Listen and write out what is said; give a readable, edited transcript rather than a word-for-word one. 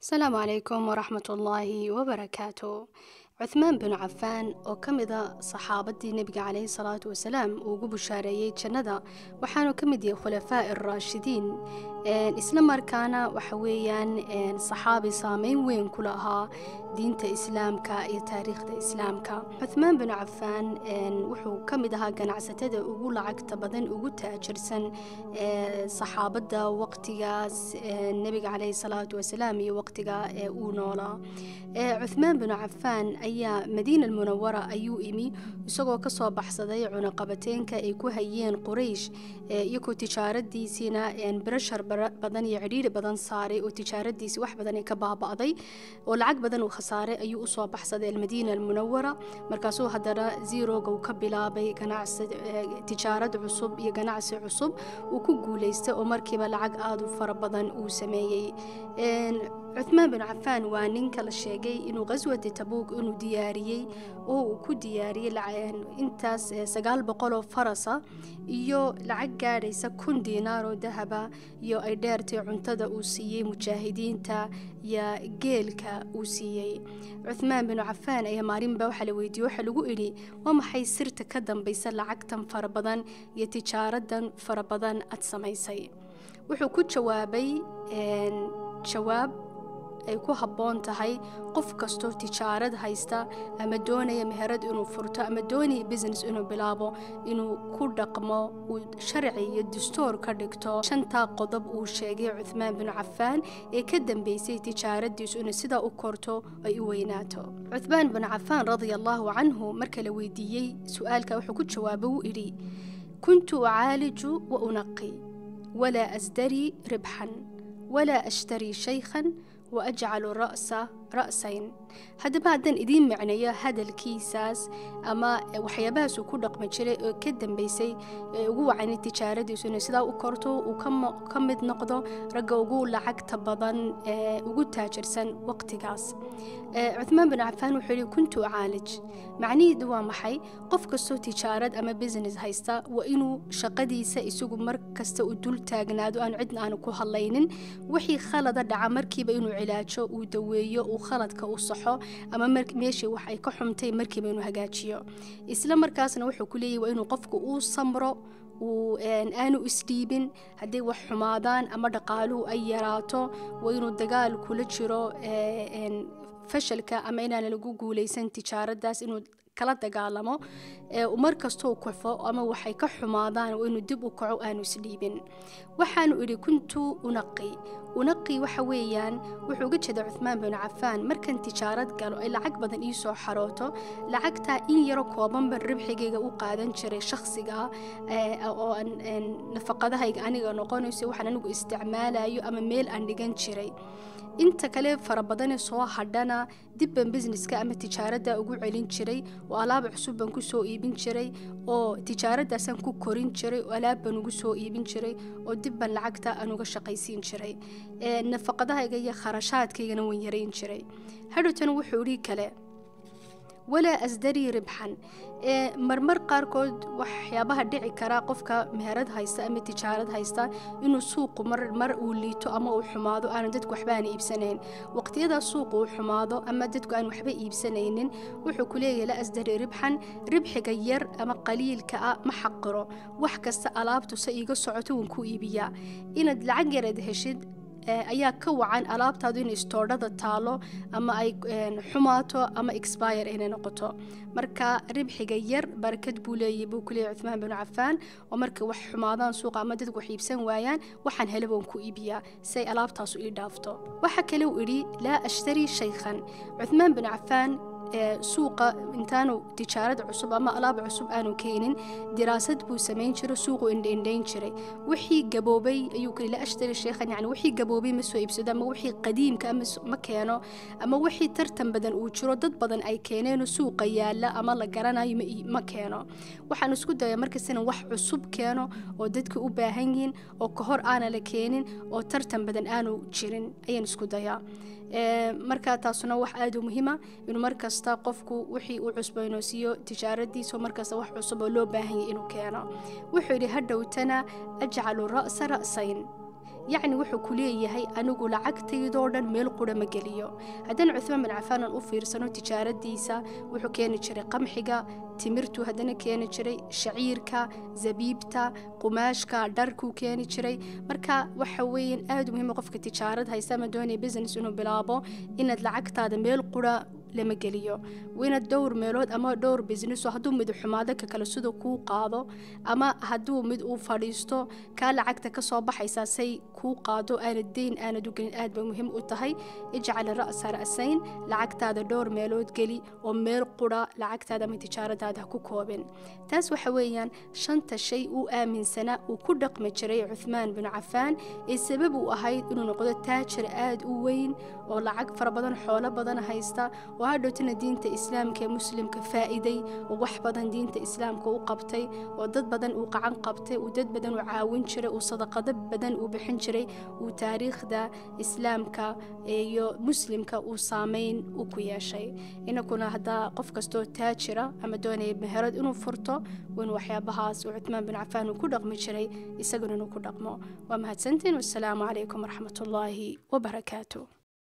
السلام عليكم ورحمة الله وبركاته. عثمان بن عفان oo ka mid ah saxaabadii nabiga calayhi salaatu wasalaam uu ugu bushaareeyay jannada waxaanu ka mid yahay khulafaa ar-raashidiin isla markaana waxa weeyaan saxaabi saameyn weyn ku lahaa diinta islaamka iyo taariikhda islaamka. Cuthmaan bin Cafaan wuxuu ka mid ahaa ganacsatada ugu lacagta badan ugu taajirsan saxaabada waqtigaas nabiga calayhi salaatu wasalaam iyo waqtiga uu noolaa. Cuthmaan bin Cafaan ayaa Madiina al-Munawwara ayuu imi isagoo ka soo baxsaday cunaqabateenka ay ku hayeen Quraysh iyagoo tijaaradiisina barashar badan iyo cidhiidhi badan saaray oo tijaaradiisi wax badan ay ka baaba'day oo lacag badan uu khasaaray ayuu u soo baxsaday Madiina al-Munawwara markaasuu haddana zeroga uu ka bilaabay ganacsi tijaarad cusub iyo ganacsi cusub uu ku guuleystay oo markiiba lacag aad u fara badan uu sameeyay. Cuthmaan bin Cafaan waa ninka la sheegay inuu qaswada Tabuuk inuu diyaariyay oo uu ku diyaariyay intaas 900 oo farasa iyo lacag gaadhaysa 1,000 diinaar oo dahaba iyo ay dheertay cuntada uu siiyay mujaahidiinta iyo geelka uu siiyay. Cuthmaan bin Cafaan ayaa maalinba waxa la weydiiyay waxa lagu iri waa maxay sirta ka dambaysa lacagtan fara badan iyo tijaaradan fara badan aad samaysay. Wuxuu ku jawaabay jawaab ay ku habboon tahay qof kasto tijaarad haysta ama doonaya meherad inuu furto ama doonaya business inuu bilaabo inuu ku dhaqmo uu sharci iyo dastuur ka dhigto. shanta qodob uu sheegay Cuthmaan bin Cafaan ee ka dambeysay tijaaradiisu inay sida u korto ay u weynaato. Cuthmaan bin Cafaan radiyallahu anhu marka la weydiiyay su'aalka wuxuu ku jawaabay uu iri kuntu u'aaliju wa unaqi wala asdari ribhan wala ashtari shaykhan وأجعل الرأس رأسين. هذا بعدين إدين معناه هذا الكيساس أما وحياباس وكل رقم شيء كدم بيسي هو عن التجارة دي سنة سدا وكرتو وكم نقطة رجع وقول لعك تبضن وجود تاجر سن وقت جاس. عثمان بن عفان وحلي كنت أعالج معني دوام حي قف كسو تجارة أما بيزنس هيستا وإنه شقدي سيسوق مركز تودل تاجنادو أن عدنا أنا كهاللينن وحي خالد دعم مركب إنه علاجه ودويه وخالدك وصحه أما ماشي وحي كحمتي مركب إنه هجاتشيو إسلام مركزنا وحي كلي وإنه قفك وصمره وأنو إسليبن هدي وحمادان أما دقالو أي يراتو وإنه الدقال كل شرو فشلك أما إنا لقوقو ليسن تجارة داس إنه kala dagaalamo umar kasto ku xufo ama waxay ka xumaadaan oo inuu dib u kaco aanu isdhiibin. Waxaanu iri kuntu unaqi waxa weeyaan wuxuu uga jeedaa Cuthmaan bin Cafaan markan tijaarad galo ay lacag badan ii soo xarooto lacagta in yaro kooban ban ribxigayga u qaadan jiray shakhsiga oo nafaqadahayga aniga noqonayso waxaan anigu isticmaalayo ama meel aan dhigan jiray. inta kale fara badan soo hadhana dibban businesska ama tijaarada ugu celin jiray oo alaab cusub baan ku soo iibin jiray oo tijaaradaasaan ku korin jiray oo alaab baan ugu soo iibin jiray oo dibban lacagta aan uga shaqaysiin jiray nafaqadahayga iyo kharashaadkaygana waan yareyn jiray. hadhowtana wuxuu iri kale ولا أزدري ربحا مرمر قاركود وحيابها دعي كرا قفكا مهارد هايستا أما تجارد هايستا إنو سوق مر وليتو أما وحماضو أنا ددكو حباني إبسنين وقت يدا سوق وحماضو أما ددكو أنا وحبا إبسنين وحو كلية لا أزدري ربحا ربح غير أما قليل كأ محقرو وحكست ألابتو سيغو سعوتو ونكو إيبيا إنا دلعقر دهشد ayaa ka wacan alaabtaadu in stoorada taalo ama ay xumaato ama expire inay noqoto. marka ribxiga yar barakad buu leeyahay buu kulay Cuthmaan bin Cafaan oo marka wax xumaadaan suuqa ama dadku wax iibsan waayaan waxaan helabon ku iibiyaa say alaabtaas u dhaafto. waxa kale uu iri la ashtari shaykhan. Cuthmaan bin Cafaan suuqa intaanu tijaarad cusub ama alaab cusub aanu keenin diraasad buu sameyn jiray suuqu indhayn jiray wixii gaboobay ayuu kale ashtari sheekhan yani wixii gaboobay ma soo iibsado ama wixii qadiimka ama ma keeno ama wixii tartan badan uu jiro dad badan ay keeneen suuqa yaala ama la garanayo ma keeno. waxaan isku dayaa markasta wax cusub keeno oo dadku u baahan yihiin oo ka hor aan la keenin oo tartan badan aanu jirin ayaan isku dayaa. marka taasuna wax aad u muhiim ah inuu markasta qofku wixii uu cusboonaysiyo tijaaradiisa markasta wax cusub oo loo baahan yahay inuu keeno. wuxuu yiri hadhowtana ajcalu ra'sa ra'sayn yacni wuxuu ku leeyahay anigu lacagtaydoo dhan meel qura ma geliyo. haddana Cuthmaan bin Cafaan aan u fiirsano tijaaradiisa, wuxuu keeni jiray qamxiga, timirtu haddana keeni jiray, shaciirka, zabiibta, qumaashka, dharkuu keeni jiray. marka waxa weeyaan aad muhiim qofka tijaarad haysta ama doonaya business inuu bilaabo inaad lacagtaada meel qura lama geliyo. وإن دور ميلود أما دور بزنس وهدو مد حمادة ككلسودو كو قاضو أما هدو مد أو فريستو كان لعقتك كصوبح حساسي كو قاضو أنا الدين أنا دوكن آد بمهم أتهي اجعل الرأس رأسين لعقت هذا دور ميلود قلي وميل قرى لعقت هذا من تجارة هذا كوكوبن تاس وحويا شنت الشيء آمن سنة وكل رقم شريع عثمان بن عفان السبب وهاي إنه نقول تاجر آد وين ولعق فربضن حول بدن هايستا وهذا دين إسلام كمسلم كفائدي ووح بدن دين إسلام كوقبتي ودد بدن وقعن قبتي ودد بدن وعاون شري وصدقة دب بدن وبحن شري وتاريخ دا إسلام مسلم كوصامين وكويا شيء إن كنا هذا قف كستو تاجرة أما دوني بهرد إنه فرطة وإنه وحيا بهاس وعثمان بن عفان وكل رقم شري يسجن إنه كل رقمه وما هتسنتين والسلام عليكم ورحمة الله وبركاته.